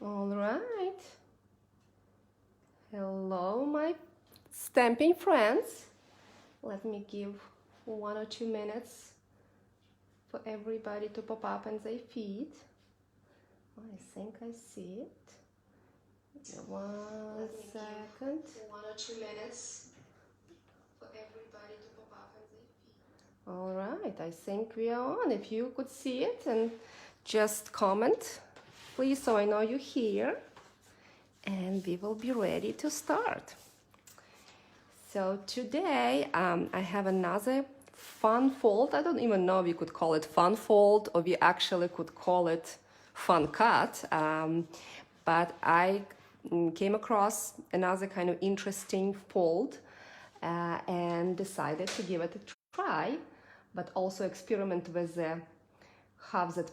All right. Hello, my stamping friends. Let me give 1 or 2 minutes for everybody to pop up in their feed. I think I see it. 1 second. 1 or 2 minutes for everybody to pop up in their feed. All right, I think we are on. If you could see it and just comment, please, so I know you're here. And we will be ready to start. So today I have another fun fold. I don't even know if we could call it fun fold or we actually could call it fun cut. But I came across another kind of interesting fold and decided to give it a try, but also experiment with how that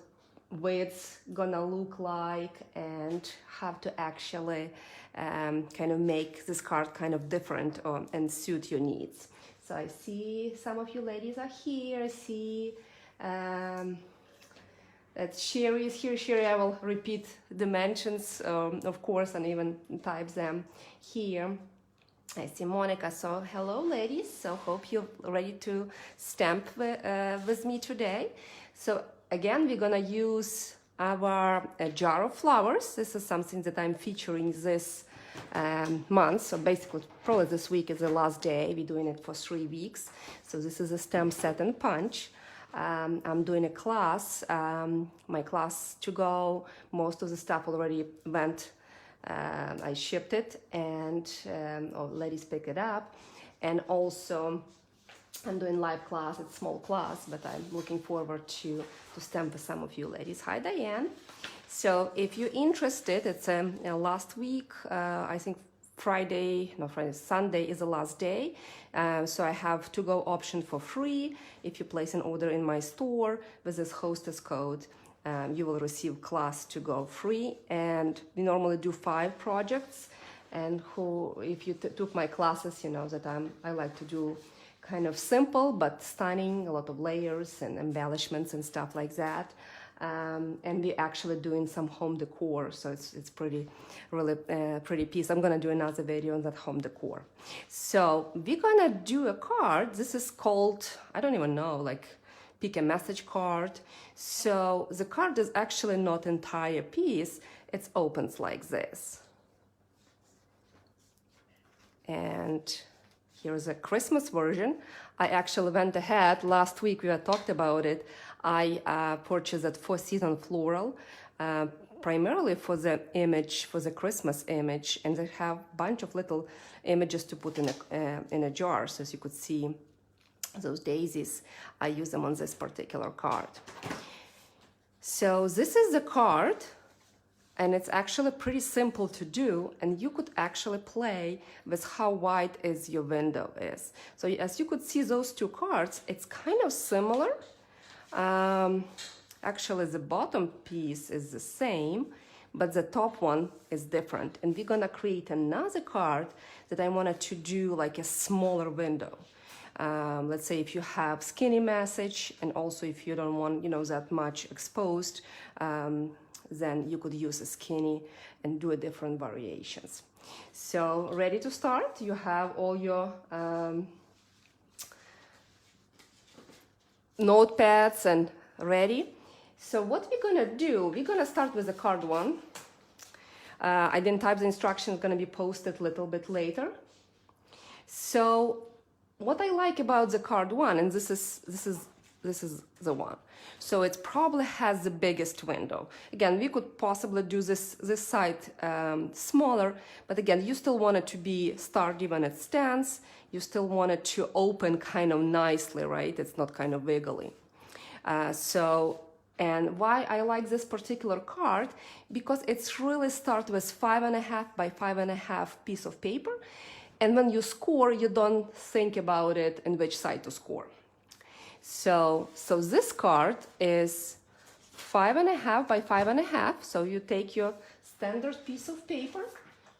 way it's gonna look like and how to actually kind of make this card kind of different and suit your needs. So I see some of you ladies are here. I see that Sherry is here. Sherry, I will repeat dimensions, of course, and even type them here. I see Monica. So hello, ladies. So hope you're ready to stamp with me today. So again, we're gonna use our jar of flowers. This is something that I'm featuring this month. So basically, probably this week is the last day. We're doing it for 3 weeks. So this is a stamp set and punch. I'm doing a class, my class to go. Most of the stuff already went. I shipped it and ladies pick it up. And also I'm doing live class, it's small class, but I'm looking forward to stamp with some of you ladies. Hi, Diane. So if you're interested, it's last week, I think Sunday is the last day. So I have to-go option for free. If you place an order in my store with this hostess code, you will receive class to go free. And we normally do 5 projects. And if you took my classes, you know that I like to do kind of simple but stunning, a lot of layers and embellishments and stuff like that. And we're actually doing some home decor, so it's really pretty piece. I'm gonna do another video on that home decor. So we're gonna do a card. This is called, I don't even know, like pick a message card. So the card is actually not entire piece. It opens like this. And here's a Christmas version. I actually went ahead. Last week we had talked about it. I purchased that Four Seasons Floral, primarily for the image, for the Christmas image, and they have a bunch of little images to put in a jar. So as you could see, those daisies, I use them on this particular card. So this is the card. And it's actually pretty simple to do, and you could actually play with how wide is your window is. So as you could see those 2 cards, it's kind of similar. Actually, the bottom piece is the same, but the top one is different. And we're gonna create another card that I wanted to do like a smaller window. Let's say if you have skinny message, and also if you don't want, that much exposed, then you could use a skinny and do a different variations. So ready to start? You have all your notepads and ready. So what we're gonna do, we're gonna start with the card 1. I didn't type the instructions, gonna be posted a little bit later. So what I like about the card 1, and this is the one. So it probably has the biggest window. Again, we could possibly do this side smaller, but again, you still want it to be sturdy when it stands. You still want it to open kind of nicely, right? It's not kind of wiggly. And why I like this particular card, because it's really start with 5.5 by 5.5 piece of paper. And when you score, you don't think about it and which side to score. So this card is 5.5 by 5.5. So you take your standard piece of paper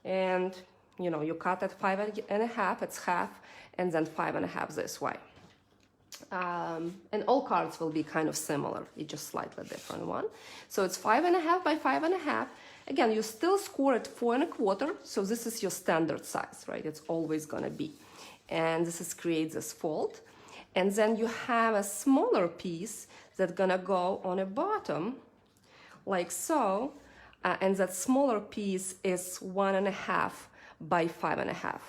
and, you cut at 5.5, it's half, and then 5.5 this way. And all cards will be kind of similar, it's just slightly different one. So it's 5.5 by 5.5. Again, you still score at 4¼ so this is your standard size, right? It's always gonna be. And this creates this fold. And then you have a smaller piece that's gonna go on the bottom, like so. And that smaller piece is 1½ by 5½.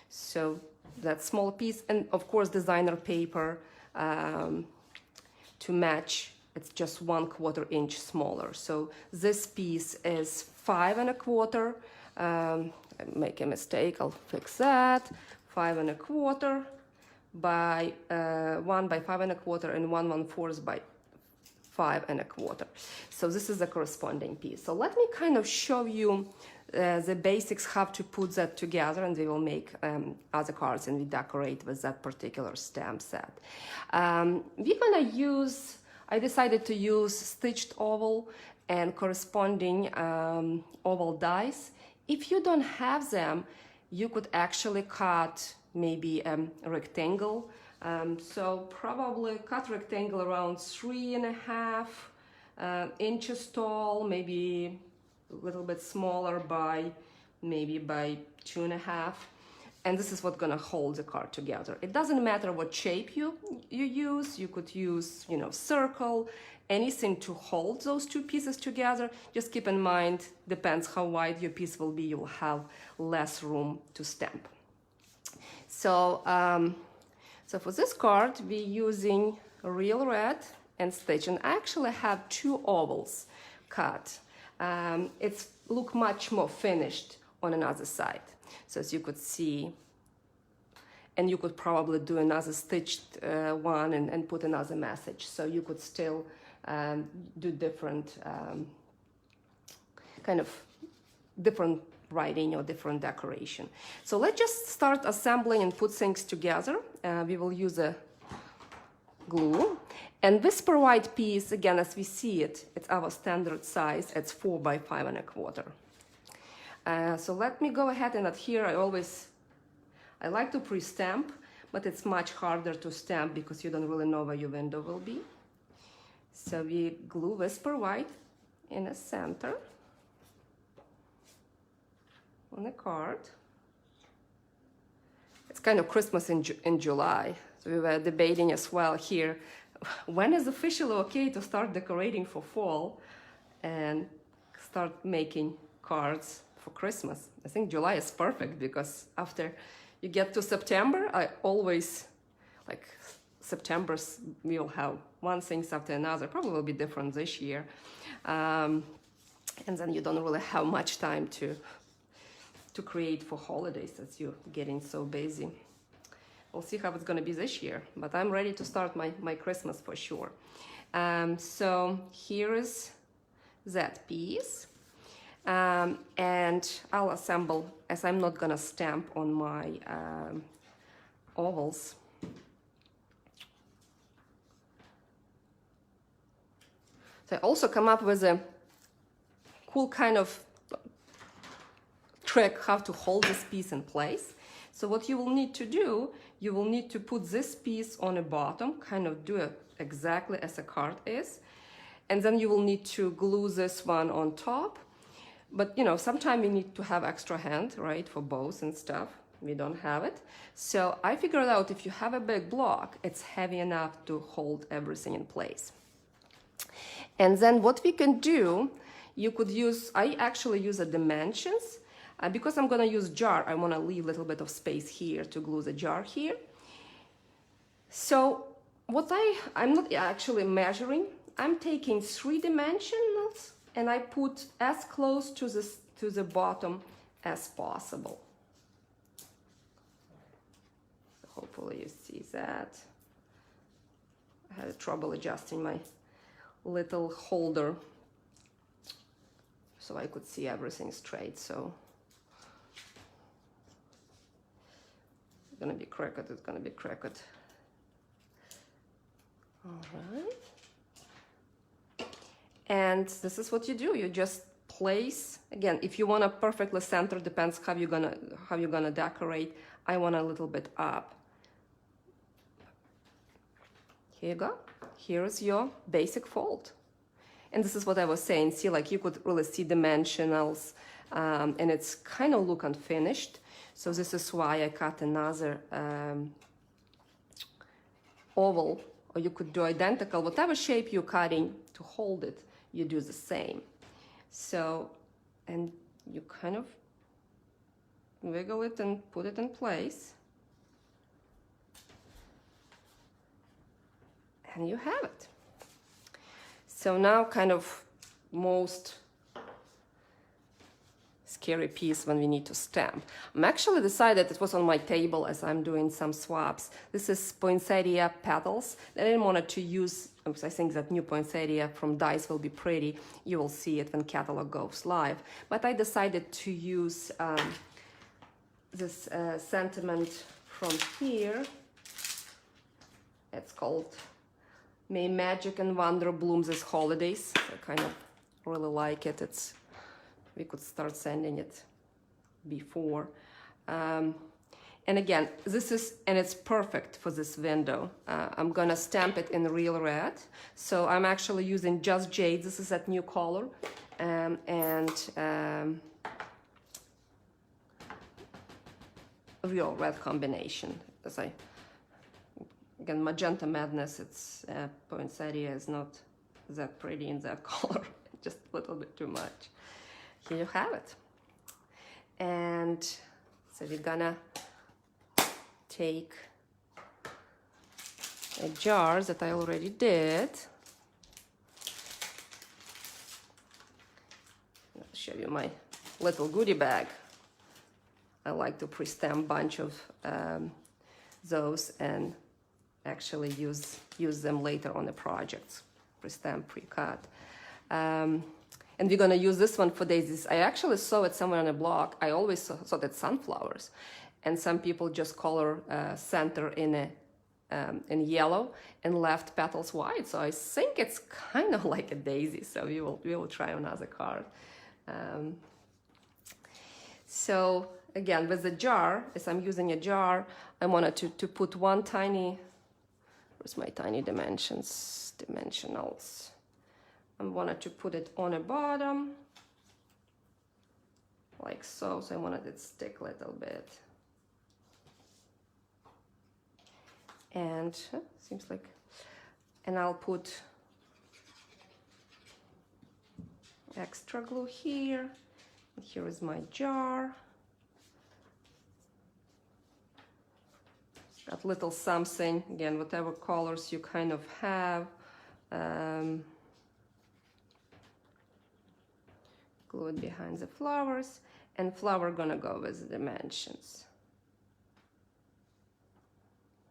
So that small piece, and of course designer paper to match, it's just 1/4 inch smaller. So this piece is 5¼ I make a mistake, I'll fix that. 5¼ by 1 by 5¼ and 1/4 by 5¼ So this is the corresponding piece. So let me kind of show you the basics, how to put that together, and we will make other cards and we decorate with that particular stamp set. We're gonna use, I decided to use stitched oval and corresponding oval dies. If you don't have them, you could actually cut maybe a rectangle. So probably cut rectangle around 3½ inches tall, maybe a little bit smaller by maybe by 2½. And this is what's gonna hold the card together. It doesn't matter what shape you use. You could use, you know, circle, anything to hold those two pieces together. Just keep in mind, depends how wide your piece will be, you'll have less room to stamp. So, so for this card, we're using real red and stitch, and I actually have 2 ovals cut. It's look much more finished on another side. So as you could see, and you could probably do another stitched one and put another message. So you could still do different kind of different writing or different decoration. So let's just start assembling and put things together. We will use a glue. And this Whisper White piece, again, as we see it, it's our standard size. It's 4 by 5¼ So let me go ahead and adhere. I like to pre-stamp, but it's much harder to stamp because you don't really know where your window will be. So we glue Whisper White in the center on the card. It's kind of Christmas in July. So we were debating as well here, when is officially okay to start decorating for fall and start making cards for Christmas? I think July is perfect because after you get to September, I always, like September's, we'll have one thing after another, probably will be different this year. And then you don't really have much time to create for holidays as you're getting so busy. We'll see how it's going to be this year, but I'm ready to start my Christmas for sure. So here is that piece. And I'll assemble, as I'm not going to stamp on my ovals. So I also come up with a cool kind of trick how to hold this piece in place. So what you will need to do, you will need to put this piece on the bottom, kind of do it exactly as a card is. And then you will need to glue this one on top. But you know, sometimes we need to have extra hand, right, for bows and stuff. We don't have it. So I figured out if you have a big block, it's heavy enough to hold everything in place. And then what we can do, you could use, I actually use the dimensions. Because I'm gonna use jar, I wanna leave a little bit of space here to glue the jar here. So what I'm not actually measuring, I'm taking 3 dimensions and I put as close to the bottom as possible. So hopefully you see that. I had trouble adjusting my little holder so I could see everything straight. So it's gonna be crooked, it's gonna be crooked. All right. And this is what you do. You just place, again, if you want a perfectly center, depends how you're gonna decorate. I want a little bit up. Here you go. Here's your basic fold. And this is what I was saying. See, like you could really see dimensionals, and it's kind of look unfinished. So this is why I cut another oval, or you could do identical. Whatever shape you're cutting to hold it, you do the same. So, and you kind of wiggle it and put it in place. And you have it. So now kind of most scary piece when we need to stamp. I'm actually decided, it was on my table as I'm doing some swaps. This is poinsettia petals. I didn't want to use, because I think that new poinsettia from Dice will be pretty. You will see it when catalog goes live. But I decided to use this sentiment from here. It's called May Magic and Wonder Bloom This Holidays. I kind of really like it. We could start sending it before. And again, it's perfect for this window. I'm gonna stamp it in real red. So I'm actually using Just Jade. This is that new color. Real red combination. Again, Magenta Madness, it's poinsettia is not that pretty in that color, just a little bit too much. Here you have it. And so we're gonna take a jar that I already did. I'll show you my little goodie bag. I like to pre-stamp a bunch of those and actually use them later on the projects. Pre-stamp, pre-cut. And we're gonna use this one for daisies. I actually saw it somewhere on a blog. I always saw that sunflowers, and some people just color center in yellow and left petals white. So I think it's kind of like a daisy. So we will try another card. So again, with the jar, as I'm using a jar, I wanted to put one tiny. Where's my tiny dimensionals? I wanted to put it on the bottom, like so. So I wanted it to stick a little bit. And seems like, and I'll put extra glue here. And here is my jar. Got little something, again, whatever colors you kind of have. Glue it behind the flowers, and flower gonna go with the dimensions.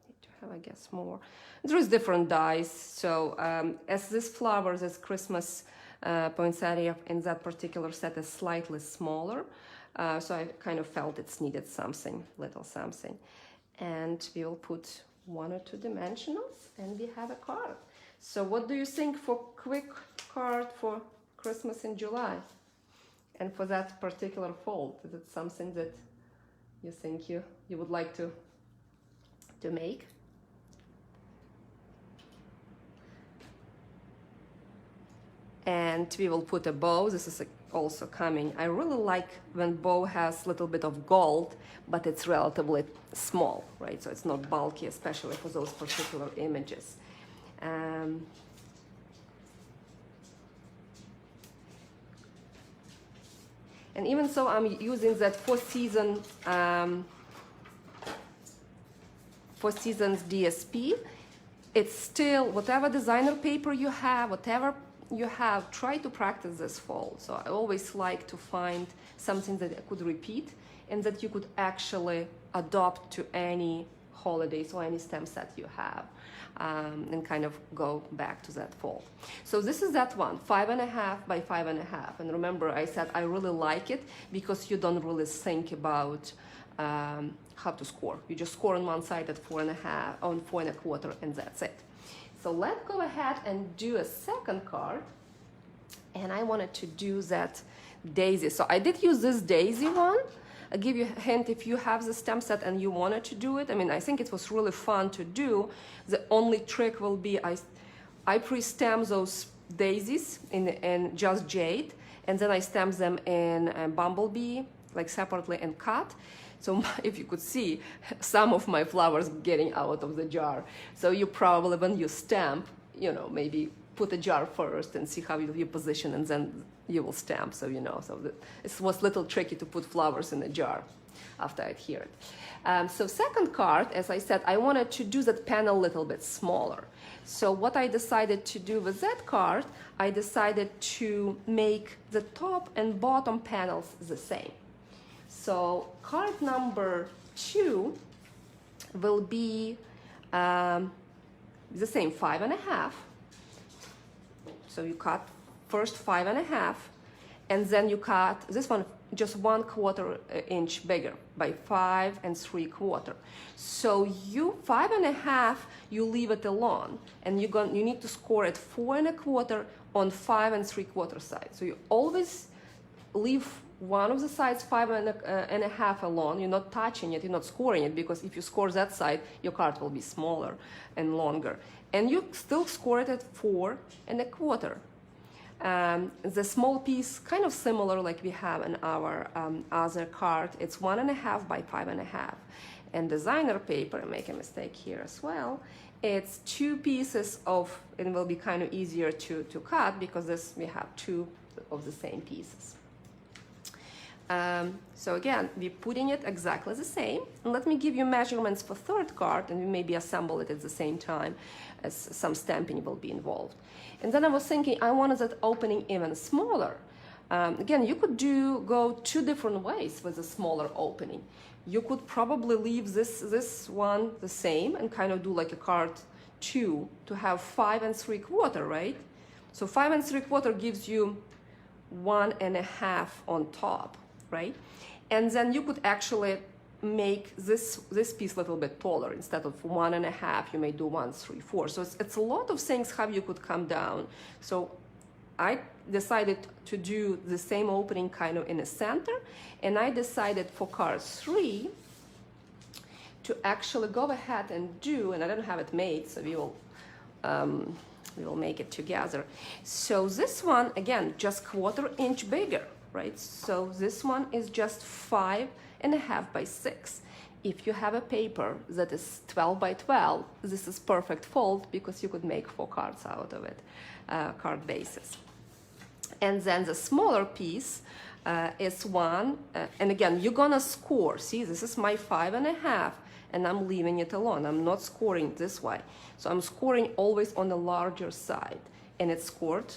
Need to have, I guess, more. There is different dies, so as this flower, this Christmas poinsettia in that particular set is slightly smaller, so I kind of felt it's needed something, little something. And we will put 1 or 2 dimensionals, and we have a card. So what do you think for quick card for Christmas in July? And for that particular fold, is it something that you think you would like to make? And we will put a bow. This is also coming. I really like when bow has a little bit of gold, but it's relatively small, right? So it's not bulky, especially for those particular images. And even so, I'm using that Four Seasons DSP. It's still, whatever designer paper you have, whatever you have, try to practice this fold. So I always like to find something that I could repeat and that you could actually adopt to any holidays or any stamp set you have, and kind of go back to that fold. So this is that one, 5.5 by 5.5. And remember, I said I really like it because you don't really think about how to score. You just score on one side at 4.5, on 4.25, and that's it. So let's go ahead and do a second card. And I wanted to do that daisy. So I did use this daisy one. I'll give you a hint if you have the stamp set and you wanted to do it. I mean, I think it was really fun to do. The only trick will be I pre-stamp daisies in just jade, and then I stamp them in bumblebee, like separately and cut. So if you could see some of my flowers getting out of the jar. So you probably, when you stamp, you know, maybe put a jar first and see how you position, and then you will stamp, so you know. So it was a little tricky to put flowers in a jar after I adhered. So second card, as I said, I wanted to do that panel a little bit smaller. So what I decided to do with that card, I decided to make the top and bottom panels the same. So card number 2 will be the same, 5.5. So you cut first 5.5, and then you cut this one just 1/4 inch bigger by 5 3/4. So you 5.5, you leave it alone, and you need to score at 4 1/4 on 5 3/4 side. So you always leave one of the sides 5.5 alone. You're not touching it, you're not scoring it, because if you score that side, your card will be smaller and longer. And you still score it at 4 1/4. The small piece, kind of similar like we have in our other card, it's 1.5 by 5.5. And designer paper, I make a mistake here as well, it's 2 pieces of, it will be kind of easier to cut, because this we have 2 of the same pieces. So again, we're putting it exactly the same. And let me give you measurements for third card, and we maybe assemble it at the same time, as some stamping will be involved. And then I was thinking, I wanted that opening even smaller. Again, you could go 2 different ways with a smaller opening. You could probably leave this one the same and kind of do like a card 2 to have 5 3/4, right? So 5 3/4 gives you 1.5 on top, right? And then you could actually make this piece a little bit taller. Instead of 1.5, you may do 1 3/4. So it's a lot of things how you could come down. So I decided to do the same opening kind of in the center, and I decided for card 3 to actually go ahead and do, and I don't have it made, so we will make it together. So this one, again, just 1/4 inch bigger, right? So this one is just 5.5 by 6. If you have a paper that is 12 by 12, this is perfect fold, because you could make 4 cards out of it, card bases. And then the smaller piece is 1, and again, you're gonna score. See, this is my 5.5, and I'm leaving it alone. I'm not scoring this way. So I'm scoring always on the larger side, and it's scored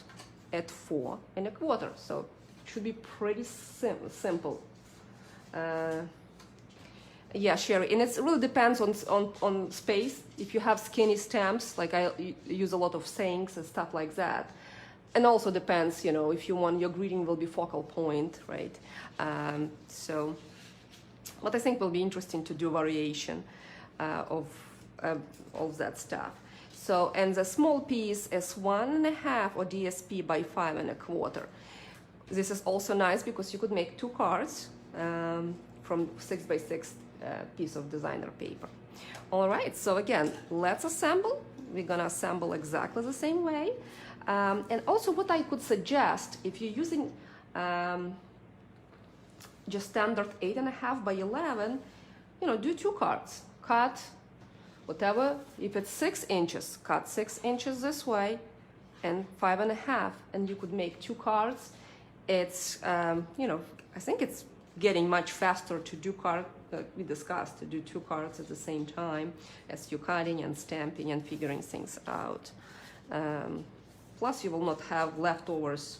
at 4 1/4. So it should be pretty simple. Yeah, Sherry, and it really depends on space. If you have skinny stamps, like I use a lot of sayings and stuff like that. And also depends, you know, if you want your greeting will be focal point, right? So, what I think will be interesting to do variation of that stuff. So, and the small piece is 1.5 or DSP by 5 1/4. This is also nice because you could make 2 cards from 6 by 6 piece of designer paper. All right, so again, let's assemble. We're gonna assemble exactly the same way. And also what I could suggest, if you're using just standard 8.5 by 11, you know, do 2 cards. Cut whatever, if it's 6 inches, cut 6 inches this way and 5.5, and you could make 2 cards. It's, you know, I think it's getting much faster to do we discussed, to do 2 cards at the same time as you're cutting and stamping and figuring things out. Plus, you will not have leftovers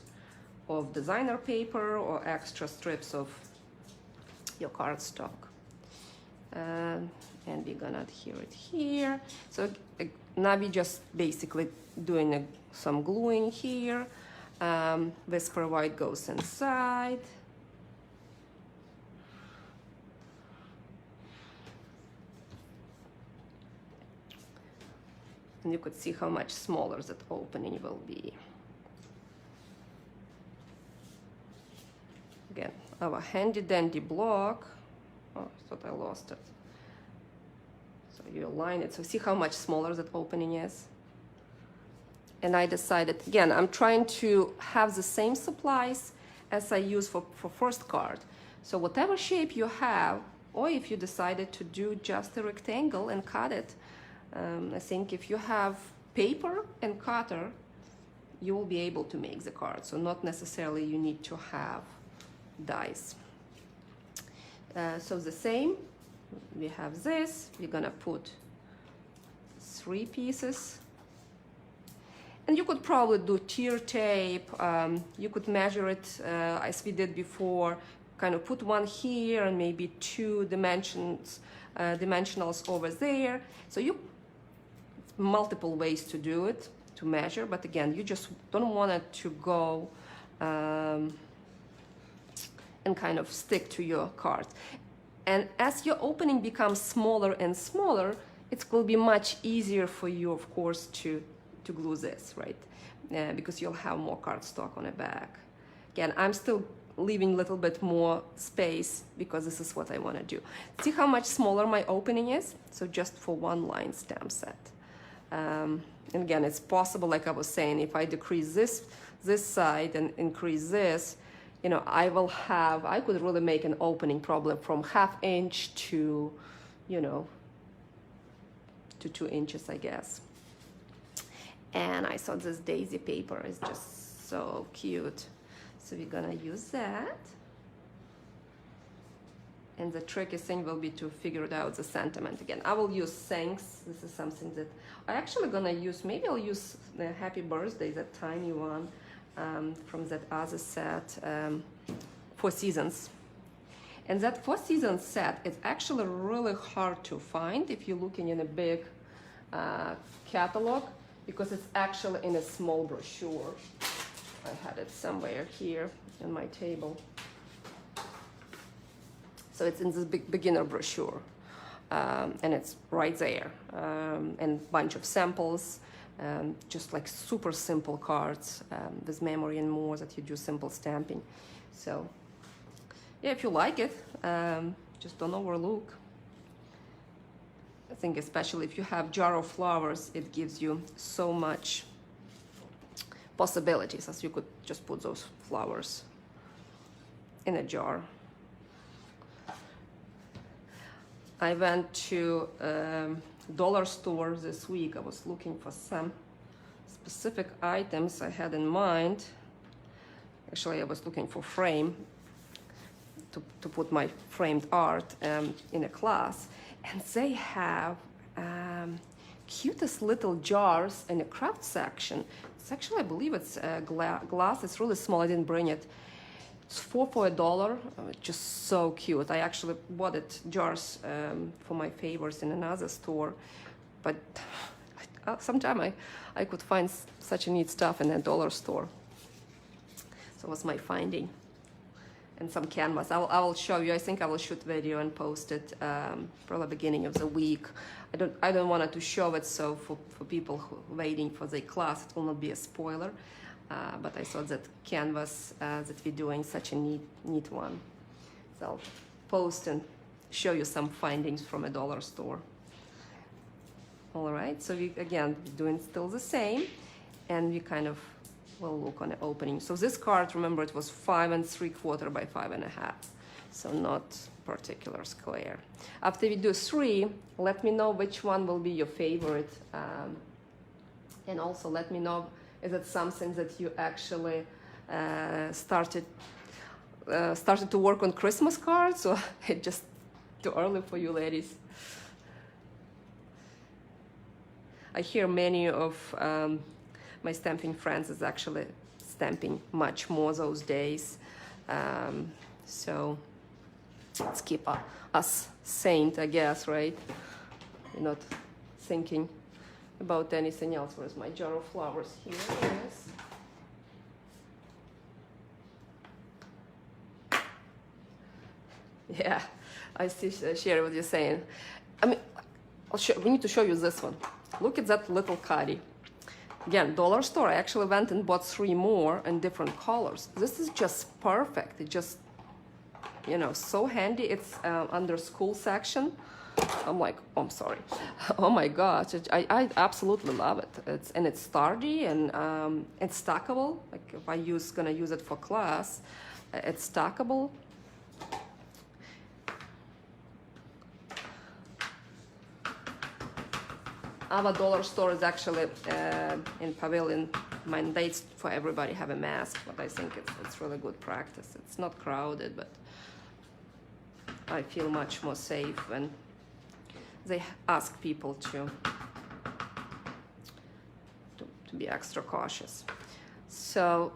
of designer paper or extra strips of your cardstock. And we're gonna adhere it here. So now we just basically doing some gluing here. Whisper White goes inside. And you could see how much smaller that opening will be. Again, our handy dandy block. Oh, I thought I lost it. So you align it. So see how much smaller that opening is. And I decided, again, I'm trying to have the same supplies as I use for first card. So whatever shape you have, or if you decided to do just a rectangle and cut it, I think if you have paper and cutter, you will be able to make the card. So not necessarily you need to have dies. So the same, we have this, we're gonna put 3 pieces. And you could probably do tear tape, you could measure it as we did before, kind of put one here and maybe 2 dimensionals over there. So you multiple ways to do it, to measure, but again, you just don't want it to go and kind of stick to your card. And as your opening becomes smaller and smaller, it will be much easier for you, of course, to glue this, right? Because you'll have more cardstock on the back. Again, I'm still leaving a little bit more space because this is what I want to do. See how much smaller my opening is? So just for 1 line stamp set. And again, it's possible, like I was saying, if I decrease this side and increase this, you know, I could really make an opening probably from 1/2 inch to, you know, to 2 inches, I guess. And I thought this daisy paper is just so cute. So we're gonna use that. And the tricky thing will be to figure out the sentiment. Again, I will use thanks. This is something that I actually gonna use. Maybe I'll use the happy birthday, that tiny one from that other set, 4 Seasons. And that 4 Seasons set is actually really hard to find if you're looking in a big catalog, because it's actually in a small brochure. I had it somewhere here on my table. So it's in this big beginner brochure, and it's right there, and a bunch of samples, just like super simple cards with memory and more that you do simple stamping. So yeah, if you like it, just don't overlook. I think especially if you have jar of flowers, it gives you so much possibilities, as you could just put those flowers in a jar. I went to dollar store this week. I was looking for some specific items I had in mind. Actually, I was looking for frame to put my framed art in a class. And they have cutest little jars in the craft section. It's actually, I believe it's glass. It's really small. I didn't bring it. It's 4 for $1. Just so cute. I actually bought it jars for my favors in another store, but sometime I could find such a neat stuff in a dollar store. So it was my finding. And some canvas. I will show you. I think I will shoot video and post it probably beginning of the week. I don't want to show it, so for people who are waiting for the class, it will not be a spoiler. But I thought that canvas that we're doing such a neat one. So I'll post and show you some findings from a dollar store. All right. So we again doing still the same, and we kind of will look on the opening. So this card, remember, it was 5 3/4 by 5 1/2, so not particular square. After we do 3, let me know which one will be your favorite, and also let me know, is it something that you actually started to work on Christmas cards, or it just too early for you ladies? I hear many of my stamping friends is actually stamping much more those days. So let's keep us sane, I guess, right? You're not thinking about anything else. Where's my jar of flowers? Here it is. Yeah, I see, share what you're saying. I mean, we need to show you this one. Look at that little caddy. Again, dollar store. I actually went and bought 3 more in different colors. This is just perfect. It just, you know, so handy. It's under school section. I'm like, oh, I'm sorry. Oh my gosh, I absolutely love it. It's sturdy and it's stackable. Like if I gonna use it for class, it's stackable. Our dollar store is actually in Pavilion. Mandates for everybody have a mask, but I think it's really good practice. It's not crowded, but I feel much more safe when they ask people to be extra cautious. So,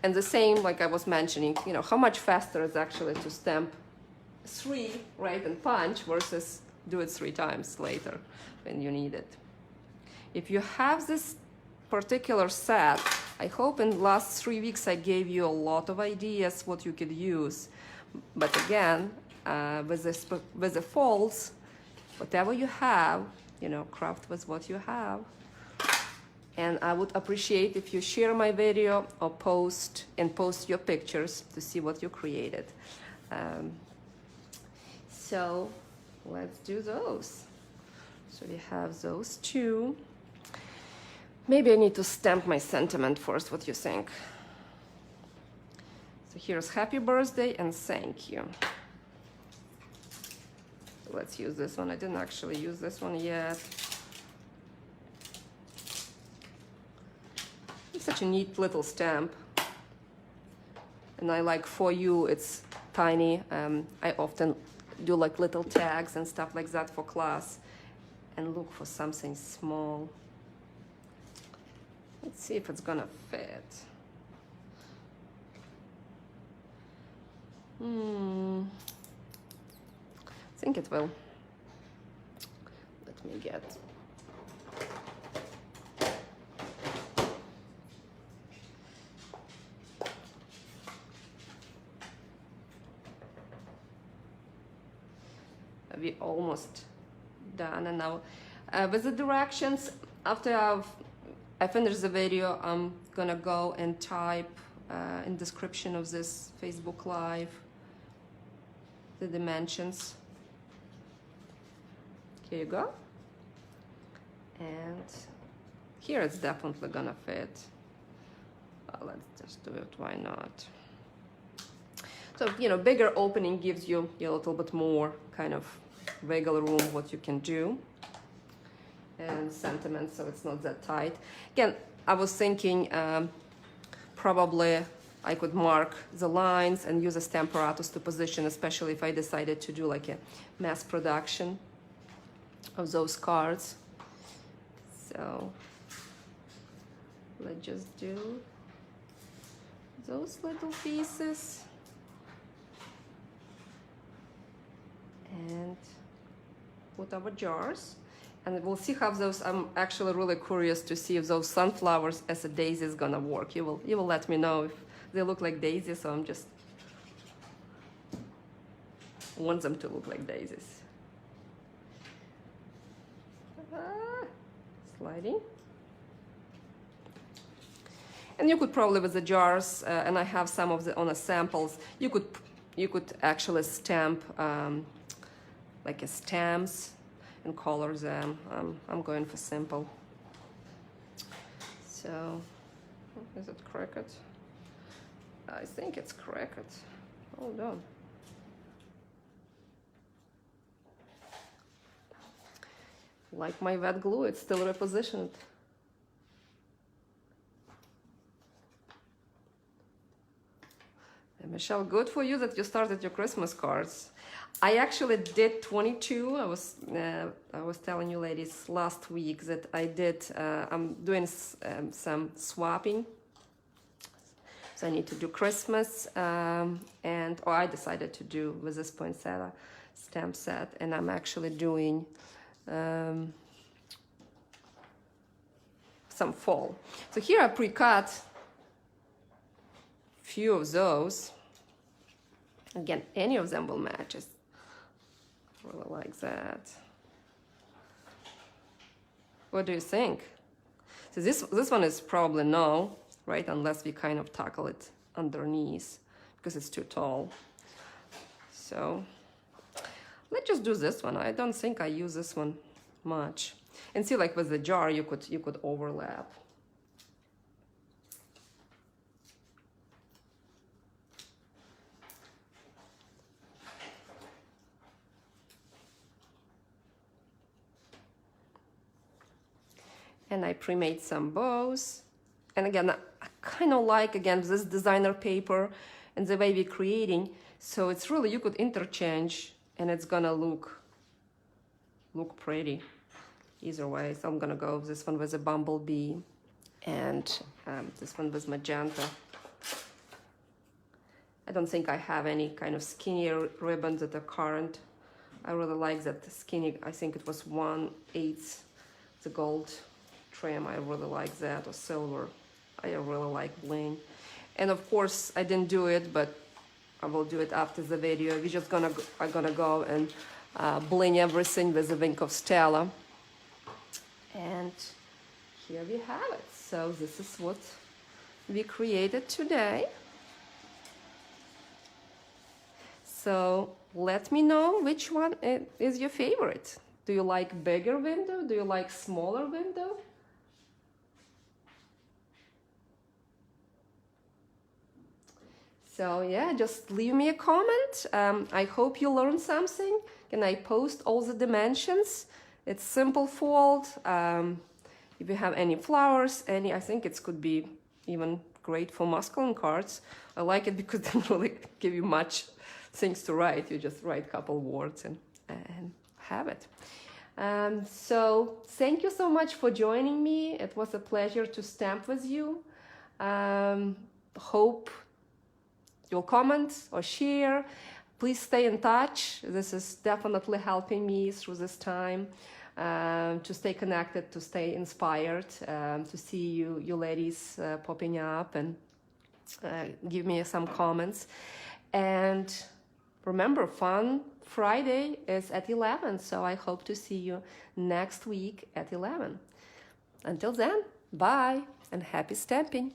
and the same, like I was mentioning, you know, how much faster is actually to stamp 3, right, and punch versus do it 3 times later when you need it. If you have this particular set, I hope in the last 3 weeks I gave you a lot of ideas what you could use. But again, with the folds, whatever you have, you know, craft with what you have. And I would appreciate if you share my video or post your pictures to see what you created. So let's do those. So we have those 2. Maybe I need to stamp my sentiment first. What do you think? So here's happy birthday and thank you. Let's use this one. I didn't actually use this one yet. It's such a neat little stamp. And I like for you, it's tiny. I often do like little tags and stuff like that for class and look for something small. Let's see if it's gonna fit. I think it will. Let me get. We almost done, and now with the directions, after I finish the video, I'm gonna go and type in description of this Facebook Live the dimensions. Here you go. And here it's definitely gonna fit. Well, let's just do it, why not? So, you know, bigger opening gives you a little bit more kind of wiggle room what you can do. And sentiment, so it's not that tight. Again, I was thinking probably I could mark the lines and use a Stamparatus to position, especially if I decided to do like a mass production of those cards. So let's just do those little pieces and put our jars. And we'll see how those, I'm actually really curious to see if those sunflowers as a daisy is gonna work. You will let me know if they look like daisies, so I'm just want them to look like daisies. Sliding. And you could probably with the jars, and I have some of the on the samples, you could actually stamp like a stamps and color them. I'm going for simple. So, is it Cricut? I think it's Cricut. Hold on. Like my wet glue, it's still repositioned. And Michelle, good for you that you started your Christmas cards. I actually did 22. I was telling you ladies last week that I did. I'm doing some swapping. So I need to do Christmas, and I decided to do with this poinsettia stamp set, and I'm actually doing some fall. So here I pre-cut few of those. Again, any of them will match. It's really like that. What do you think? So this one is probably no, right? Unless we kind of tackle it underneath because it's too tall. So let's just do this one. I don't think I use this one much. And see, like with the jar, you could overlap. And I pre-made some bows. And again, I kind of like, again, this designer paper and the way we're creating. So it's really, you could interchange and it's gonna look pretty either way. So I'm gonna go with this one with a bumblebee and this one with magenta. I don't think I have any kind of skinnier ribbons that are current. I really like that skinny, I think it was 1/8 the gold trim. I really like that, or silver. I really like bling. And of course, I didn't do it, but I will do it after the video. We're just gonna go and bling everything with the Wink of Stella. And here we have it. So this is what we created today. So let me know which one is your favorite. Do you like bigger window? Do you like smaller window? So yeah, just leave me a comment. I hope you learned something. Can I post all the dimensions? It's simple fold. If you have any flowers, I think it could be even great for masculine cards. I like it because they don't really give you much things to write. You just write a couple words and have it. So thank you so much for joining me. It was a pleasure to stamp with you. Hope you'll comment or share. Please stay in touch. This is definitely helping me through this time to stay connected, to stay inspired, to see you ladies popping up and give me some comments. And remember, Fun Friday is at 11, so I hope to see you next week at 11. Until then, bye and happy stamping.